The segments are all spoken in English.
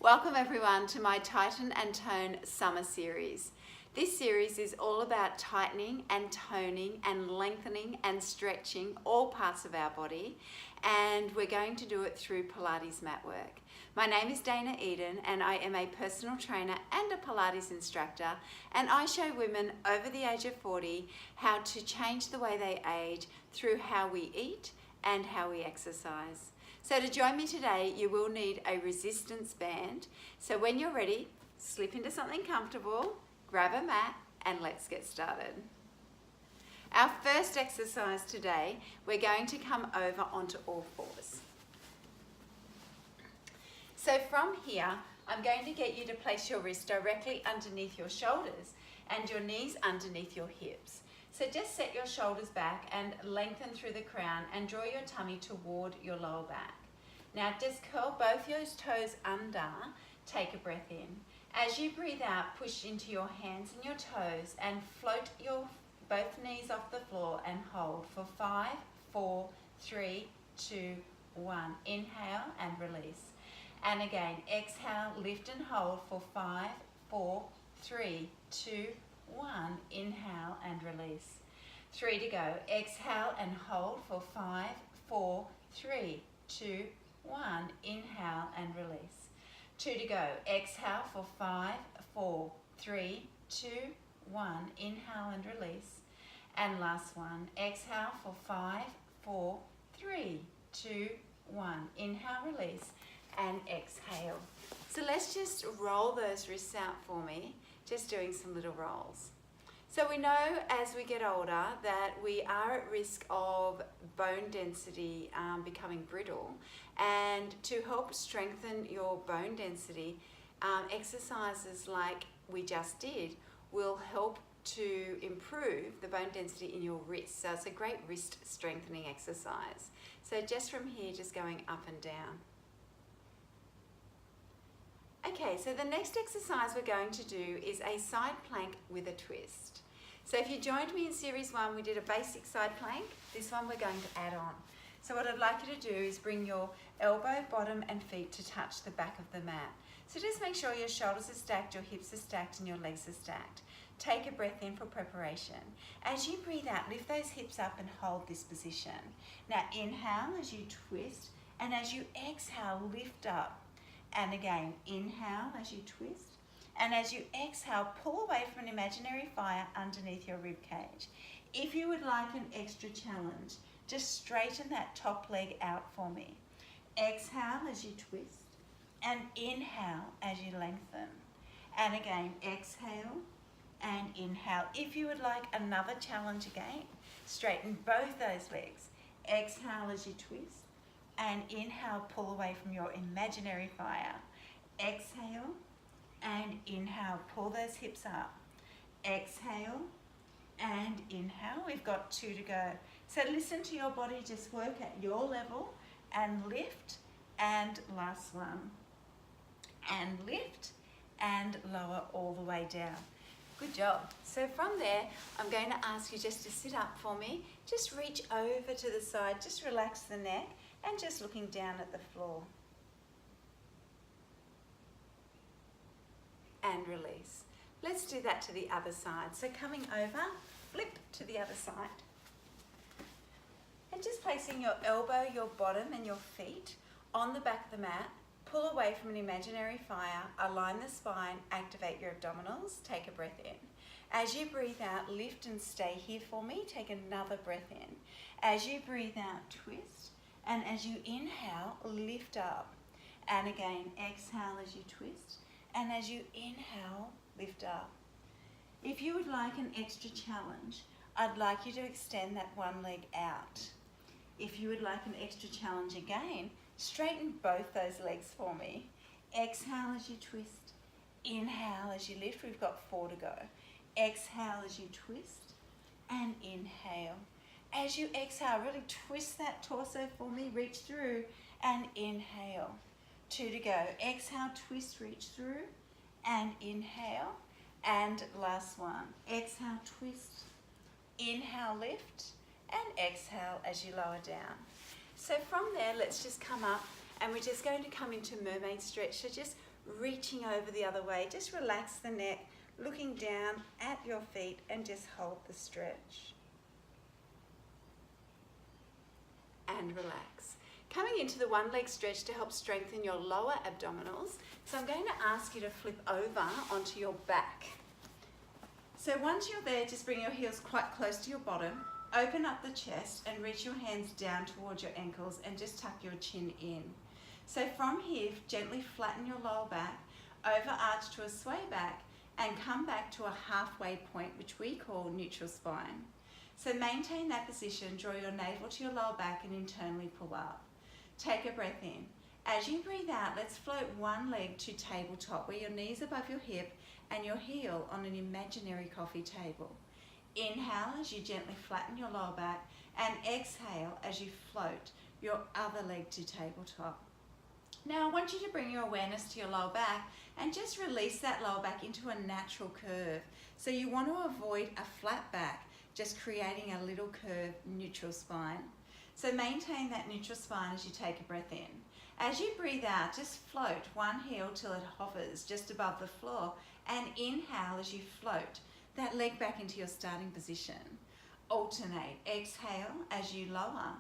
Welcome everyone to my Tighten and Tone Summer Series. This series is all about tightening and toning and lengthening and stretching all parts of our body, and we're going to do it through Pilates mat work. My name is Dana Eden and I am a personal trainer and a Pilates instructor, and I show women over the age of 40 how to change the way they age through how we eat and how we exercise. So to join me today, you will need a resistance band. So when you're ready, slip into something comfortable, grab a mat, and let's get started. Our first exercise today, we're going to come over onto all fours. So from here, I'm going to get you to place your wrist directly underneath your shoulders and your knees underneath your hips. So just set your shoulders back and lengthen through the crown and draw your tummy toward your lower back. Now just curl both your toes under, take a breath in. As you breathe out, push into your hands and your toes and float your both knees off the floor and hold for 5, 4, 3, 2, 1. Inhale and release. And again, exhale, lift and hold for 5, 4, 3, 2, 1. Inhale and release. 3 to go. Exhale and hold for 5, 4, 3, 2, 1. Inhale and release. 2 to go. Exhale for 5, 4, 3, 2, 1. Inhale and release. And last one. Exhale for 5, 4, 3, 2, 1. Inhale, release, and exhale. So let's just roll those wrists out for me. Just doing some little rolls. So we know as we get older that we are at risk of bone density becoming brittle, and to help strengthen your bone density, exercises like we just did will help to improve the bone density in your wrists. So it's a great wrist strengthening exercise. So just from here, just going up and down. Okay, so the next exercise we're going to do is a side plank with a twist. So if you joined me in series 1, we did a basic side plank. This one we're going to add on. So what I'd like you to do is bring your elbow, bottom and feet to touch the back of the mat. So just make sure your shoulders are stacked, your hips are stacked and your legs are stacked. Take a breath in for preparation. As you breathe out, lift those hips up and hold this position. Now inhale as you twist, and as you exhale, lift up. And again, inhale as you twist. And as you exhale, pull away from an imaginary fire underneath your rib cage. If you would like an extra challenge, just straighten that top leg out for me. Exhale as you twist, and inhale as you lengthen. And again, exhale and inhale. If you would like another challenge again, straighten both those legs. Exhale as you twist, and inhale, pull away from your imaginary fire. Exhale and inhale, pull those hips up. Exhale and inhale. We've got 2 to go. So listen to your body, just work at your level and lift, and last one. And lift and lower all the way down. Good job. So from there, I'm going to ask you just to sit up for me. Just reach over to the side, just relax the neck and just looking down at the floor. And release. Let's do that to the other side. So coming over, flip to the other side. And just placing your elbow, your bottom and your feet on the back of the mat. Pull away from an imaginary fire, align the spine, activate your abdominals, take a breath in. As you breathe out, lift and stay here for me. Take another breath in. As you breathe out, twist. And as you inhale, lift up. And again, exhale as you twist. And as you inhale, lift up. If you would like an extra challenge, I'd like you to extend that one leg out. If you would like an extra challenge again, straighten both those legs for me. Exhale as you twist. Inhale as you lift. We've got 4 to go. Exhale as you twist. And inhale. As you exhale, really twist that torso for me. Reach through and inhale. 2 to go. Exhale, twist, reach through and inhale. And last one. Exhale, twist. Inhale, lift. And exhale as you lower down. So from there, let's just come up and we're just going to come into mermaid stretch. So just reaching over the other way. Just relax the neck, looking down at your feet and just hold the stretch. And relax. Coming into the one leg stretch to help strengthen your lower abdominals. So I'm going to ask you to flip over onto your back. So once you're there, just bring your heels quite close to your bottom, open up the chest and reach your hands down towards your ankles and just tuck your chin in. So from here, gently flatten your lower back, overarch to a sway back and come back to a halfway point, which we call neutral spine. So maintain that position, draw your navel to your lower back and internally pull up. Take a breath in. As you breathe out, let's float one leg to tabletop, where your knees above your hip and your heel on an imaginary coffee table. Inhale as you gently flatten your lower back and exhale as you float your other leg to tabletop. Now I want you to bring your awareness to your lower back and just release that lower back into a natural curve. So you want to avoid a flat back, just creating a little curved neutral spine. So maintain that neutral spine as you take a breath in. As you breathe out, just float one heel till it hovers just above the floor and inhale as you float that leg back into your starting position. Alternate. Exhale as you lower,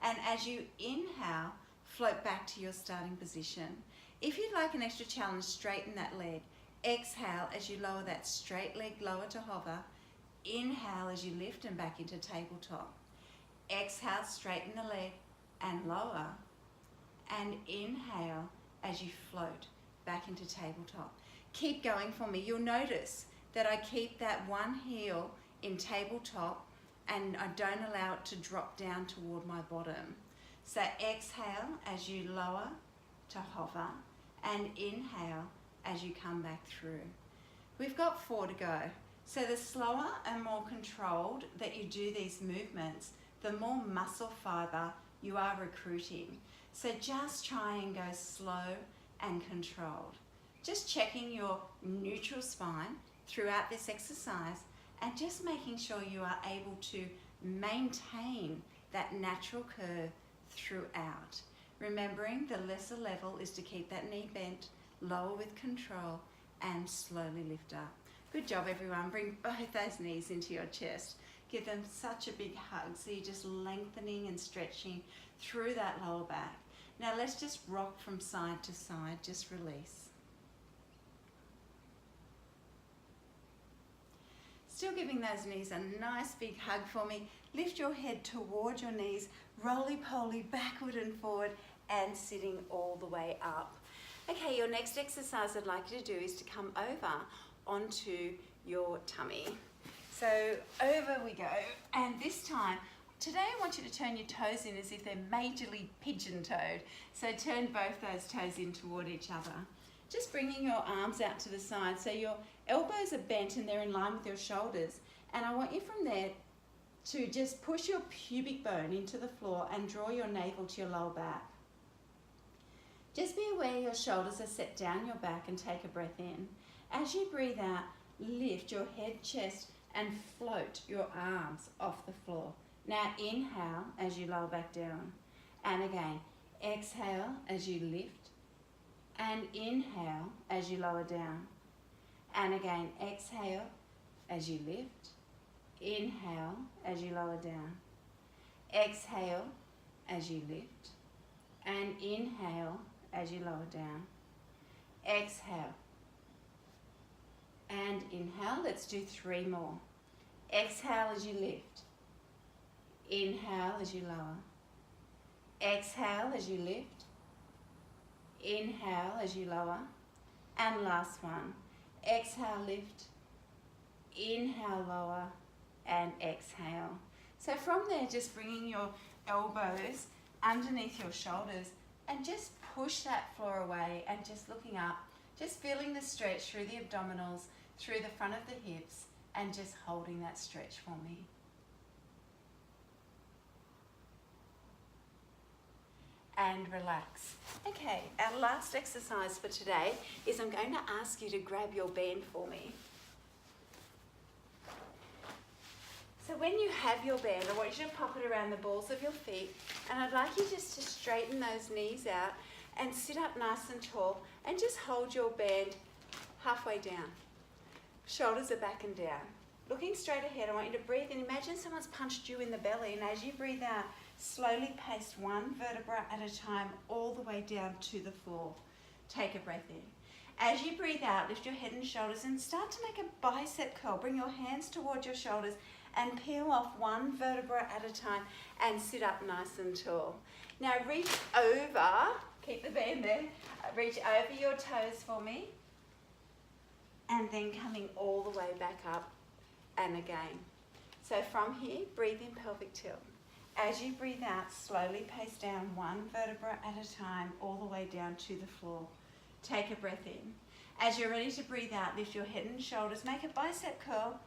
and as you inhale, float back to your starting position. If you'd like an extra challenge, straighten that leg. Exhale as you lower that straight leg lower to hover. Inhale as you lift and back into tabletop. Exhale, straighten the leg and lower. And inhale as you float back into tabletop. Keep going for me. You'll notice that I keep that one heel in tabletop and I don't allow it to drop down toward my bottom. So exhale as you lower to hover and inhale as you come back through. We've got 4 to go. So the slower and more controlled that you do these movements, the more muscle fiber you are recruiting. So just try and go slow and controlled. Just checking your neutral spine throughout this exercise and just making sure you are able to maintain that natural curve throughout. Remembering the lesser level is to keep that knee bent, lower with control and slowly lift up. Good job everyone. Bring both those knees into your chest. Give them such a big hug so you're just lengthening and stretching through that lower back. Now let's just rock from side to side, just release. Still giving those knees a nice big hug for me. Lift your head toward your knees, roly-poly backward and forward and sitting all the way up. Okay, your next exercise I'd like you to do is to come over onto your tummy. So over we go, and this time, today I want you to turn your toes in as if they're majorly pigeon-toed. So turn both those toes in toward each other. Just bringing your arms out to the side so your elbows are bent and they're in line with your shoulders. And I want you from there to just push your pubic bone into the floor and draw your navel to your lower back. Just be aware your shoulders are set down your back and take a breath in. As you breathe out, lift your head, chest, and float your arms off the floor. Now inhale as you lower back down. And again, exhale as you lift. And inhale as you lower down. And again, exhale as you lift. Inhale as you lower down. Exhale as you lift. And inhale as you lower down. Exhale. And inhale. Let's do 3 more. Exhale as you lift. Inhale as you lower. Exhale as you lift. Inhale as you lower. And last one. Exhale, lift. Inhale, lower. And exhale. So from there, just bringing your elbows underneath your shoulders and just push that floor away and just looking up. Just feeling the stretch through the abdominals, through the front of the hips, and just holding that stretch for me. And relax. Okay, our last exercise for today is I'm going to ask you to grab your band for me. So when you have your band, I want you to pop it around the balls of your feet, and I'd like you just to straighten those knees out and sit up nice and tall And just hold your band halfway down. Shoulders are back and down. Looking straight ahead, I want you to breathe in. Imagine someone's punched you in the belly, and as you breathe out, slowly pace one vertebra at a time all the way down to the floor. Take a breath in. As you breathe out, lift your head and shoulders and start to make a bicep curl. Bring your hands towards your shoulders and peel off one vertebra at a time and sit up nice and tall. Now reach over, keep the band there, reach over your toes for me, and then coming all the way back up and again. So from here, breathe in pelvic tilt. As you breathe out, slowly pace down one vertebra at a time all the way down to the floor. Take a breath in. As you're ready to breathe out, lift your head and shoulders, make a bicep curl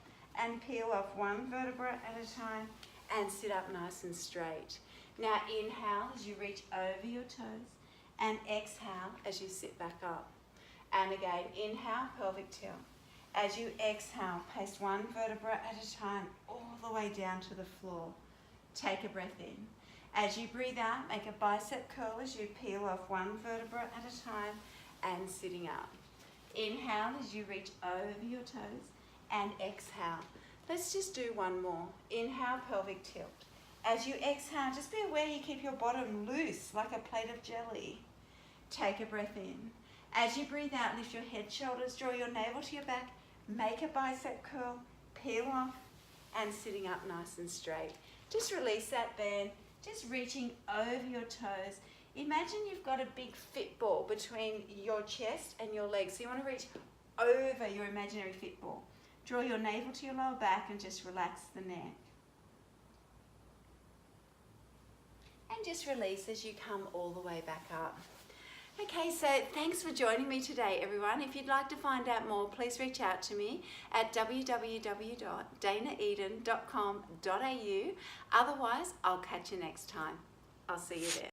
and peel off one vertebra at a time and sit up nice and straight. Now inhale as you reach over your toes and exhale as you sit back up. And again, inhale, pelvic tilt. As you exhale, pace one vertebra at a time all the way down to the floor. Take a breath in. As you breathe out, make a bicep curl as you peel off one vertebra at a time and sitting up. Inhale as you reach over your toes and exhale. Let's just do one more. Inhale, pelvic tilt. As you exhale, just be aware you keep your bottom loose like a plate of jelly. Take a breath in. As you breathe out, lift your head, shoulders, draw your navel to your back, make a bicep curl, peel off, and sitting up nice and straight. Just release that band, just reaching over your toes. Imagine you've got a big fit ball between your chest and your legs. So you want to reach over your imaginary fit ball. Draw your navel to your lower back and just relax the neck. And just release as you come all the way back up. Okay, so thanks for joining me today, everyone. If you'd like to find out more, please reach out to me at www.danaeden.com.au. Otherwise, I'll catch you next time. I'll see you there.